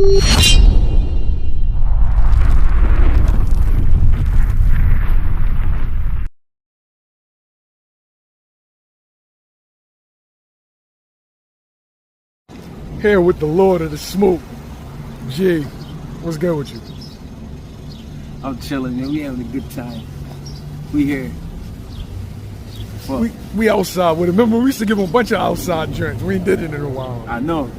Here with the Lord of the Smoke. G, what's good with you? I'm chilling, man. We having a good time. We here. We outside with him. Remember, we used to give him a bunch of outside drinks. We ain't did it in a while. I know.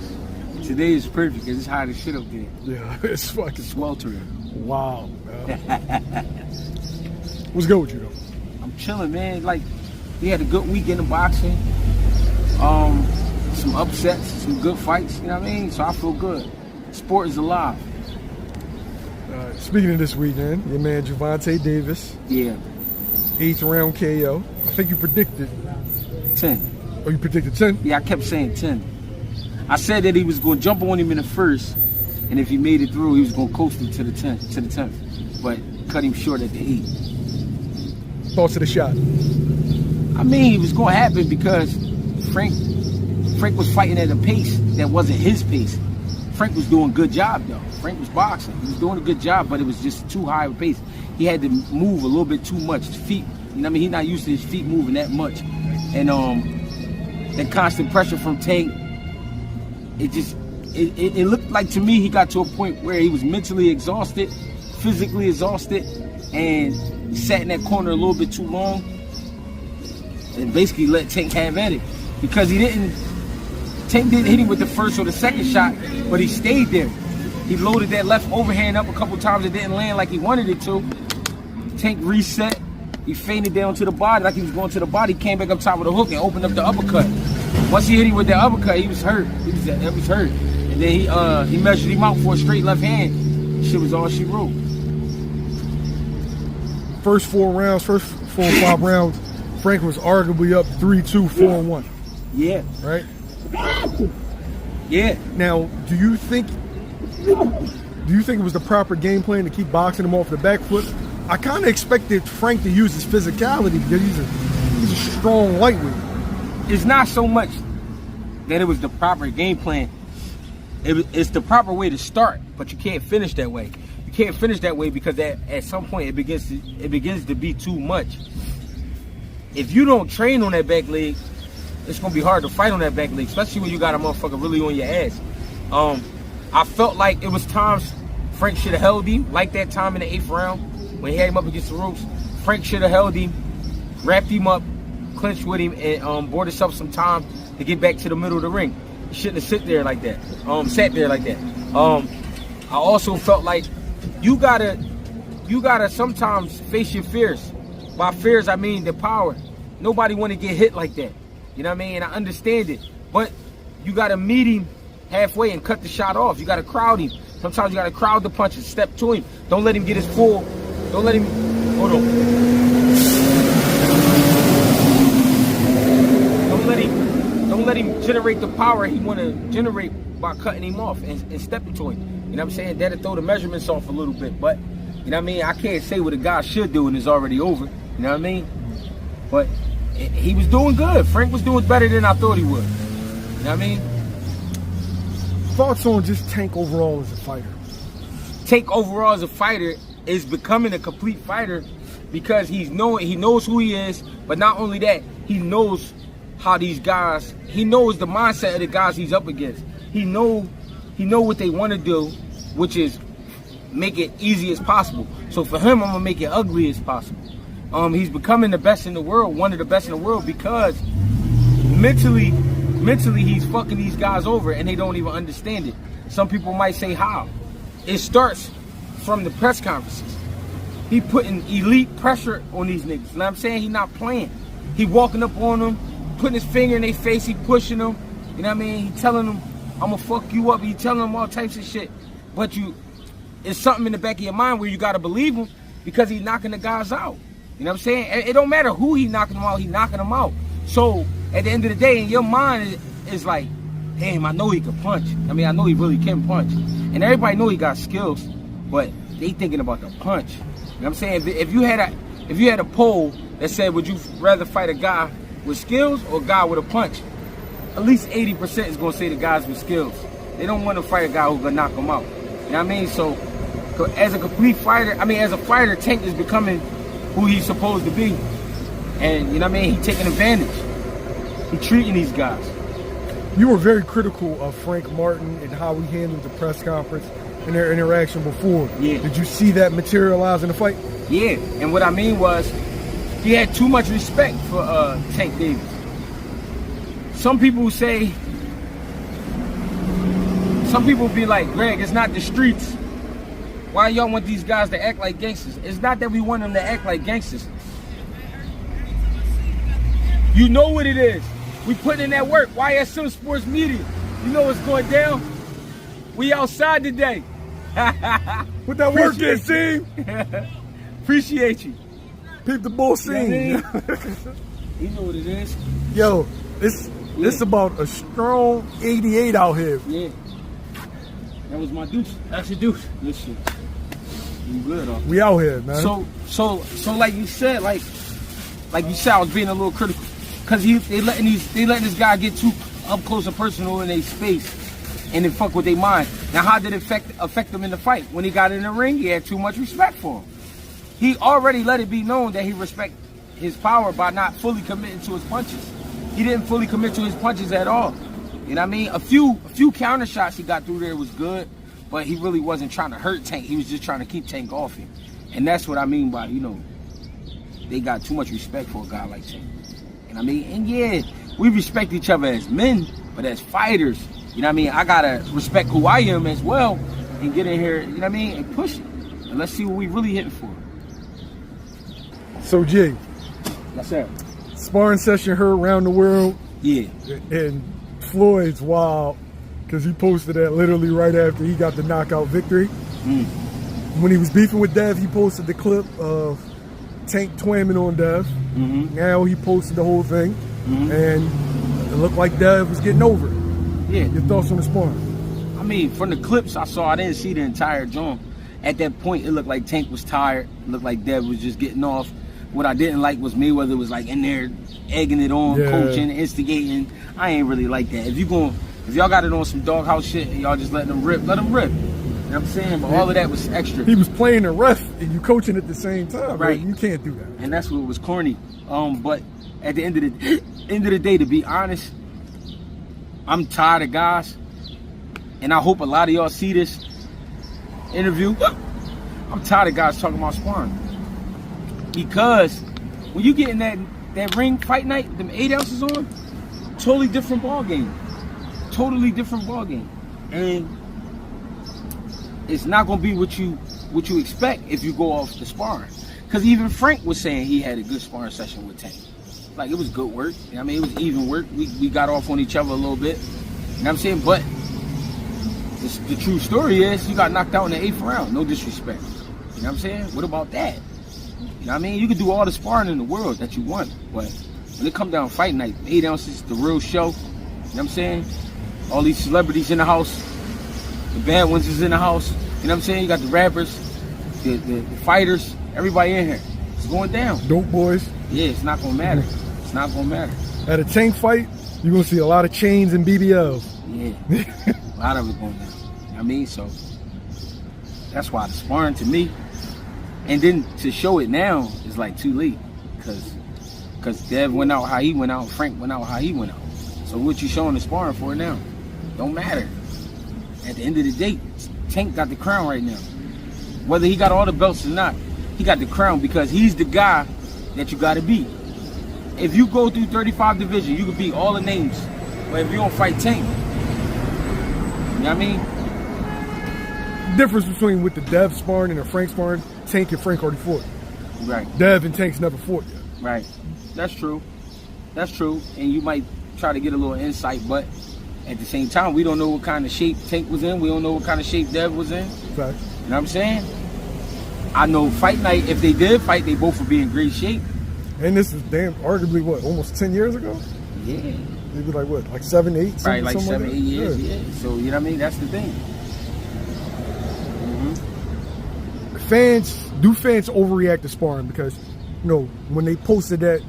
Today is perfect because it's hot as shit up there. Yeah, it's fucking sweltering. Wow, man. What's good with you, though? I'm chilling, man. Like, we had a good weekend of boxing. Some upsets, some good fights, you know what I mean? So I feel good. Sport is alive. Speaking of this weekend, your man Gervonta Davis. Yeah. 8th round KO. I think you predicted 10. Oh, you predicted 10? Yeah, I kept saying 10. I said that he was going to jump on him in the first, and if he made it through, he was going to coast him to the 10th. But cut him short at the 8. Thoughts of the shot? I mean, it was going to happen because Frank was fighting at a pace that wasn't his pace. Frank was doing a good job, though. Frank was boxing. He was doing a good job, but it was just too high of a pace. He had to move a little bit too much. His feet, you know what I mean? He's not used to his feet moving that much. And that constant pressure from Tank, it looked like to me he got to a point where he was mentally exhausted, physically exhausted, and sat in that corner a little bit too long and basically let Tank have at it. Because Tank didn't hit him with the first or the second shot, but he stayed there. He loaded that left overhand up a couple times. It didn't land like he wanted it to. Tank reset. He feinted down to the body like he was going to the body. Came back up top with a hook and opened up the uppercut. Once he hit him with the uppercut, he was hurt. He was hurt. And then he measured him out for a straight left hand. Shit was all she wrote. First 4 rounds, first 4 or 5 rounds, Frank was arguably up 3-2, 4-1. Yeah. Right? Yeah. Now, do you think it was the proper game plan to keep boxing him off the back foot? I kind of expected Frank to use his physicality because he's a strong lightweight. It's not so much that it was the proper game plan. It's the proper way to start, but you can't finish that way. You can't finish that way because at some point it begins to be too much. If you don't train on that back leg, it's gonna be hard to fight on that back leg, especially when you got a motherfucker really on your ass. I felt like it was times Frank should have held him, like that time in the 8th round when he had him up against the ropes. Frank should have held him, wrapped him up, clinched with him, and bought himself some time to get back to the middle of the ring. He shouldn't have sat there like that. I also felt like you gotta sometimes face your fears. By fears, I mean the power. Nobody want to get hit like that. You know what I mean? And I understand it. But you got to meet him halfway and cut the shot off. You got to crowd him. Sometimes you got to crowd the punches, step to him. Don't let him get his full. Don't let him. Hold on. Don't let him generate the power he want to generate by cutting him off and stepping to him. You know what I'm saying? That'll throw the measurements off a little bit. But, you know what I mean? I can't say what a guy should do and it's already over. You know what I mean? But he was doing good. Frank was doing better than I thought he would. You know what I mean? Thoughts on just Tank overall as a fighter? Tank overall as a fighter is becoming a complete fighter because he knows who he is, but not only that, he knows how these guys, he knows the mindset of the guys he's up against. He know what they want to do, which is make it easy as possible. So for him, I'm gonna make it ugly as possible. He's becoming the best in the world, one of the best in the world, because mentally he's fucking these guys over and they don't even understand it. Some people might say how. It starts from the press conferences. He putting elite pressure on these niggas. You know what I'm saying? He not playing. He walking up on them, putting his finger in their face, he pushing them. You know what I mean? He telling them, I'm gonna fuck you up. He telling them all types of shit. But it's something in the back of your mind where you gotta believe him because he's knocking the guys out. You know what I'm saying? It don't matter who he knocking them out, he knocking them out. So at the end of the day, in your mind is like, damn, I know he can punch. I mean, I know he really can punch. And everybody know he got skills, but they thinking about the punch. You know what I'm saying? If you had a poll that said, would you rather fight a guy with skills or a guy with a punch? At least 80% is gonna say the guys with skills. They don't want to fight a guy who's gonna knock them out. You know what I mean? So, as a complete fighter, as a fighter, Tank is becoming who he's supposed to be. And, you know what I mean? He's taking advantage. He's treating these guys. You were very critical of Frank Martin and how he handled the press conference and their interaction before. Yeah. Did you see that materialize in the fight? Yeah, and what I mean was, he had too much respect for Tank Davis. Some people be like, Greg, it's not the streets. Why y'all want these guys to act like gangsters? It's not that we want them to act like gangsters. You know what it is. We putting in that work. YSM Sports Media. You know what's going down? We outside today. What that work is, team? Appreciate you. Peep the bull scene. You know what it is. Yo, it's about a strong 88 out here. Yeah. That was my deuce. That's your deuce. This shit. You good, though. We out here, man. So like you said, I was being a little critical. Cause they letting this guy get too up close and personal in their space and then fuck with their mind. Now how did it affect him in the fight? When he got in the ring, he had too much respect for him. He already let it be known that he respect his power by not fully committing to his punches. He didn't fully commit to his punches at all. You know what I mean? A few counter shots he got through there was good, but he really wasn't trying to hurt Tank. He was just trying to keep Tank off him. And that's what I mean by, they got too much respect for a guy like Tank. You know what I mean? And yeah, we respect each other as men, but as fighters, you know what I mean? I gotta respect who I am as well and get in here, you know what I mean, and push it. And let's see what we really hitting for. So, Jay. Yes, sir. Sparring session heard around the world. Yeah. And Floyd's wild because he posted that literally right after he got the knockout victory. When he was beefing with Dev, he posted the clip of Tank twamming on Dev. Now he posted the whole thing, and it looked like Dev was getting over it. Yeah. Your thoughts on the sparring? From the clips I saw, I didn't see the entire joint. At that point, it looked like Tank was tired. It looked like Dev was just getting off. What I didn't like was Mayweather was like in there egging it on, coaching, instigating. I ain't really like that. If y'all got it on some doghouse shit and y'all just letting them rip, let them rip. You know what I'm saying? But all of that was extra. He was playing the ref and you coaching at the same time. Right. You can't do that. And that's what was corny. But at the end of the day, to be honest, I'm tired of guys. And I hope a lot of y'all see this interview. I'm tired of guys talking about sparring. Because when you get in that ring fight night, them 8 ounces on, totally different ball game. Totally different ball game. And it's not gonna be what you expect if you go off the sparring. Because even Frank was saying he had a good sparring session with Tank. Like, it was good work. You know what I mean? It was even work. We got off on each other a little bit. You know what I'm saying? But the true story is you got knocked out in the 8th round. No disrespect. You know what I'm saying? What about that? You know what I mean? You can do all the sparring in the world that you want, but when it come down fight night, 8 ounces, the real show. You know what I'm saying? All these celebrities in the house, the bad ones is in the house. You know what I'm saying? You got the rappers, the fighters, everybody in here. It's going down. Dope boys. Yeah, it's not gonna matter. It's not gonna matter. At a Tank fight, you're gonna see a lot of chains and BBLs. Yeah, a lot of it going down. You know what I mean? So that's why the sparring to me. And then to show it now is like too late, because Dev went out how he went out, Frank went out how he went out. So what you showing the sparring for now? Don't matter. At the end of the day, Tank got the crown right now. Whether he got all the belts or not, he got the crown because he's the guy that you got to beat. If you go through 35 divisions, you can beat all the names. But if you don't fight Tank, you know what I mean? Difference between with the Dev sparring and the Frank sparring, Tank and Frank already fought. Right. Dev and Tank's never fought yet. Right. That's true. That's true. And you might try to get a little insight, but at the same time, we don't know what kind of shape Tank was in. We don't know what kind of shape Dev was in. Fact. You know what I'm saying? I know fight night, if they did fight, they both would be in great shape. And this is arguably what, almost 10 years ago? Yeah. Maybe like what, like 7, 8? Right, like 7, like 8 years, yeah. So, you know what I mean? That's the thing. Fans overreact to sparring because, when they posted that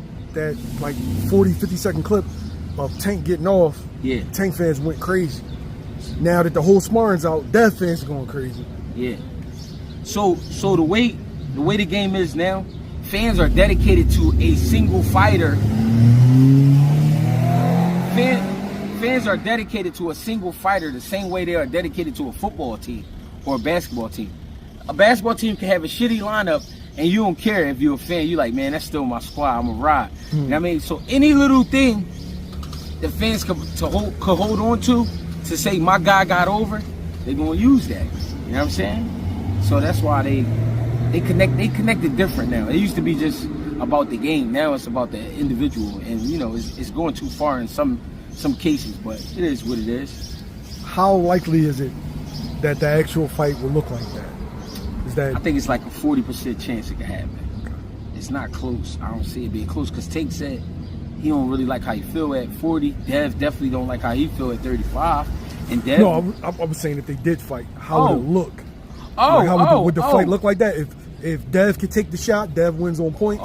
like 40, 50-second clip of Tank getting off, Yeah. Tank fans went crazy. Now that the whole sparring's out, Dev fans are going crazy. Yeah. So the way the game is now, fans are dedicated to a single fighter. Fans are dedicated to a single fighter the same way they are dedicated to a football team or a basketball team. A basketball team can have a shitty lineup and you don't care if you're a fan. You're like, man, that's still my squad. I'm a ride. You know what I mean? So any little thing the fans could hold on to say my guy got over, they're gonna use that. You know what I'm saying? So that's why they connected different now. It used to be just about the game. Now it's about the individual, and you know it's going too far in some cases, but it is what it is. How likely is it that the actual fight will look like that? I think it's like a 40% chance it could happen. It's not close. I don't see it being close because Tank said he don't really like how you feel at 40. Dev definitely don't like how he feel at 35. And Dev, no, I was saying if they did fight, how would it look? Would the fight look like that? If Dev could take the shot, Dev wins on points.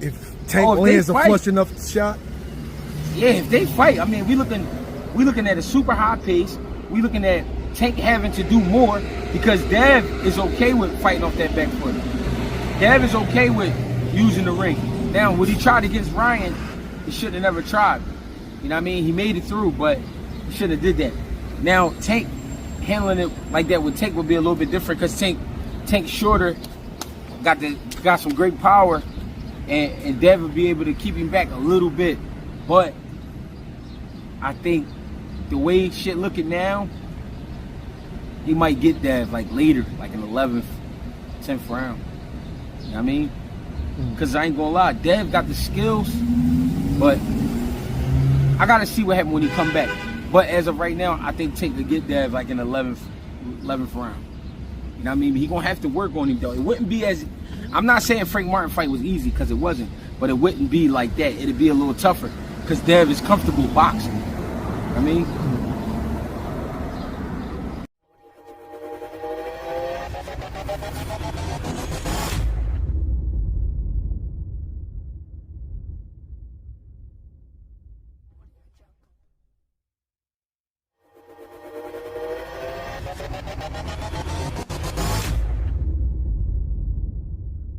If Tank lands a flush enough shot. Yeah, if they fight, I mean, we looking at a super high pace. We looking at Tank having to do more because Dev is okay with fighting off that back foot. Dev is okay with using the ring. Now, when he tried against Ryan, he should have never tried. You know what I mean? He made it through, but he shouldn't have did that. Now, Tank handling it like that with Tank would be a little bit different because Tank's shorter, got some great power, and Dev would be able to keep him back a little bit. But I think the way shit looking now, he might get Dev like later, like in the 11th, 10th round. You know what I mean? Because I ain't gonna lie, Dev got the skills, but I gotta see what happens when he come back. But as of right now, I think Tank could get Dev like in the 11th round. You know what I mean? He gonna have to work on him though. It wouldn't be as, I'm not saying Frank Martin fight was easy because it wasn't, but it wouldn't be like that. It'd be a little tougher because Dev is comfortable boxing. You know what I mean?